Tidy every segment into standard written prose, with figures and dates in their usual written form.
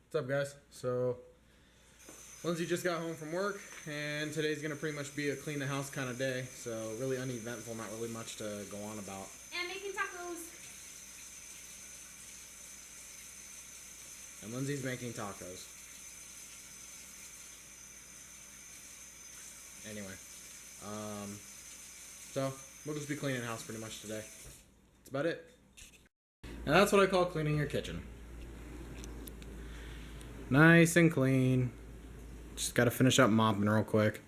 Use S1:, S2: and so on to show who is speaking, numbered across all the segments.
S1: What's up, guys? So, Lyndsey just got home from work, and today's gonna pretty much be a clean the house kind of day. So, really uneventful, not really much to go on about.
S2: And making tacos.
S1: And Lyndsey's making tacos. Anyway, so we'll just be cleaning the house pretty much today. That's about it. And that's what I call cleaning your kitchen. Nice and clean. Just gotta finish up mopping real quick.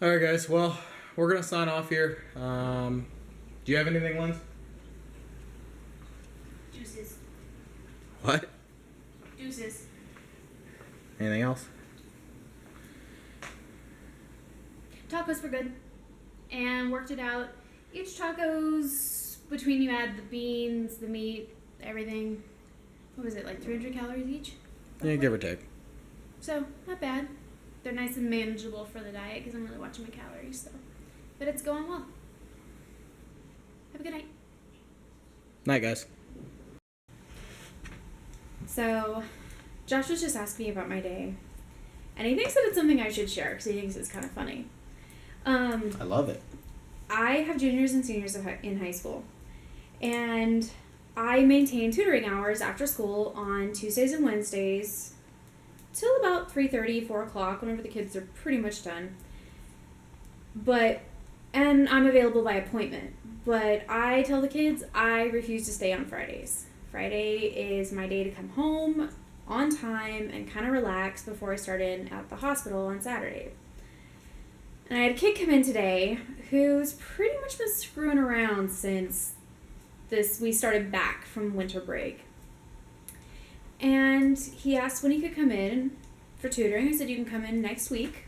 S1: Alright, guys, well, we're gonna sign off here. Do you have anything, Lynn?
S2: Juices.
S1: What?
S2: Juices.
S1: Anything else?
S2: Tacos were good. And worked it out. Each tacos, between you add the beans, the meat, everything. What was it, like 300 calories each?
S1: Yeah, give or take.
S2: So, not bad. They're nice and manageable for the diet because I'm really watching my calories, so. But it's going well. Have a good night.
S1: Night, guys.
S2: So, Josh was just asking me about my day. And he thinks that it's something I should share because he thinks it's kind of funny.
S1: I love it.
S2: I have juniors and seniors in high school. And I maintain tutoring hours after school on Tuesdays and Wednesdays till about 3:30, 4 o'clock, whenever the kids are pretty much done. And I'm available by appointment. But I tell the kids I refuse to stay on Fridays. Friday is my day to come home on time and kind of relax before I start in at the hospital on Saturday. And I had a kid come in today who's pretty much been screwing around since we started back from winter break. And he asked when he could come in for tutoring. I said, you can come in next week.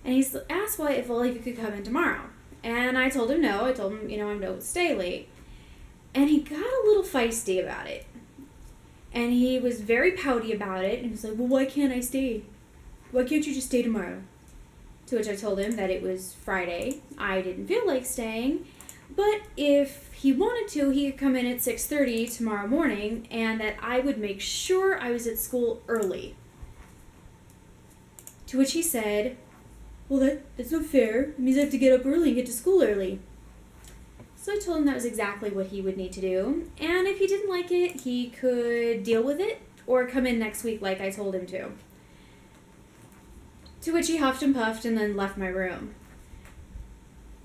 S2: And he asked if he could come in tomorrow. And I told him no. I told him, I don't stay late. And he got a little feisty about it. And he was very pouty about it. And he was like, well, why can't I stay? Why can't you just stay tomorrow? To which I told him that it was Friday. I didn't feel like staying. But if he wanted to, he could come in at 6:30 tomorrow morning, and that I would make sure I was at school early. To which he said, well, that's not fair. It means I have to get up early and get to school early. So I told him that was exactly what he would need to do. And if he didn't like it, he could deal with it or come in next week like I told him to. To which he huffed and puffed and then left my room.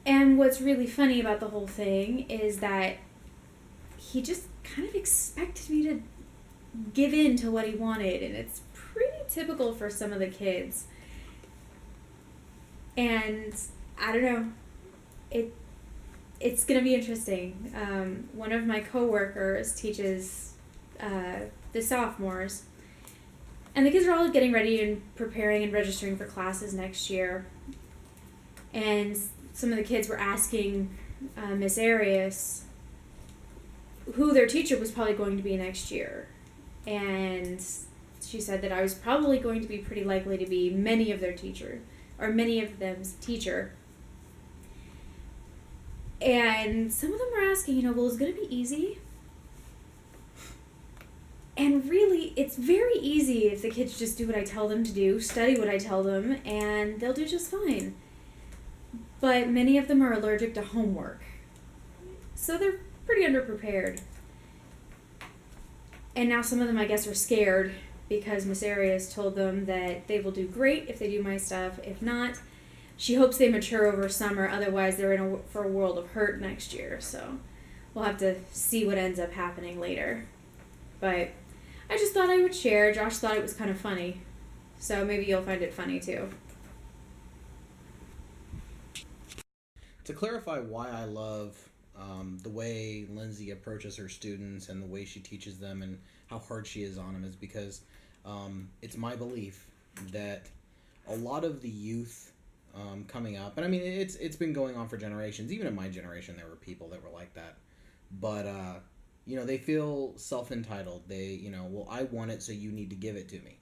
S2: And what's really funny about the whole thing is that he just kind of expected me to give in to what he wanted, and it's pretty typical for some of the kids. And I don't know, it's gonna be interesting. One of my coworkers teaches the sophomores, and the kids are all getting ready and preparing and registering for classes next year. And some of the kids were asking Miss Arias who their teacher was probably going to be next year. And she said that I was probably going to be pretty likely to be many of them's teacher. And some of them were asking, well, is it going to be easy? And really, it's very easy if the kids just do what I tell them to do, study what I tell them, and they'll do just fine. But many of them are allergic to homework. So they're pretty underprepared. And now some of them, I guess, are scared because Miss Arias told them that they will do great if they do my stuff. If not, she hopes they mature over summer. Otherwise, they're for a world of hurt next year. So we'll have to see what ends up happening later. But I just thought I would share. Josh thought it was kind of funny. So maybe you'll find it funny too.
S1: To clarify why I love the way Lyndsey approaches her students and the way she teaches them and how hard she is on them is because it's my belief that a lot of the youth coming up, and I mean it's been going on for generations. Even in my generation, there were people that were like that, but they feel self-entitled. They well, I want it, so you need to give it to me.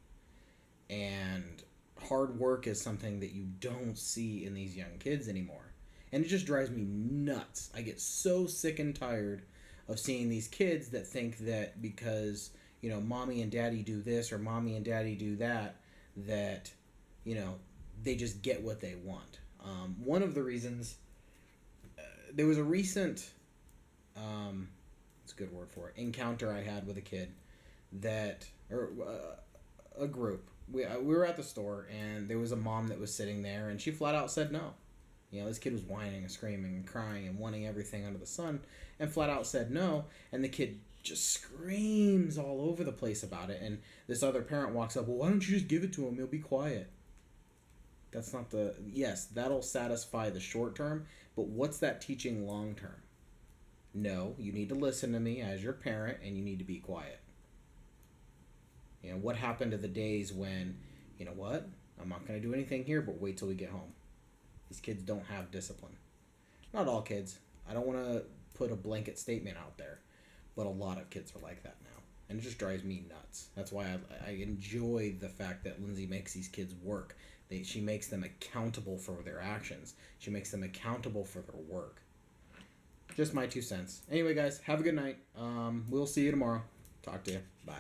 S1: And hard work is something that you don't see in these young kids anymore. And it just drives me nuts. I get so sick and tired of seeing these kids that think that because, mommy and daddy do this or mommy and daddy do that, that, they just get what they want. One of the reasons, there was a recent, it's a good word for it, encounter I had with a kid a group. We were at the store, and there was a mom that was sitting there, and she flat out said no. This kid was whining and screaming and crying and wanting everything under the sun, and flat out said no, and the kid just screams all over the place about it, and this other parent walks up, well, why don't you just give it to him? He'll be quiet. That's not yes, that'll satisfy the short term, but what's that teaching long term? No, you need to listen to me as your parent, and you need to be quiet. What happened to the days when, what? I'm not going to do anything here, but wait till we get home. These kids don't have discipline. Not all kids. I don't want to put a blanket statement out there, but a lot of kids are like that now. And it just drives me nuts. That's why I enjoy the fact that Lyndsey makes these kids work. She makes them accountable for their actions. She makes them accountable for their work. Just my 2 cents. Anyway, guys, have a good night. We'll see you tomorrow. Talk to you. Bye.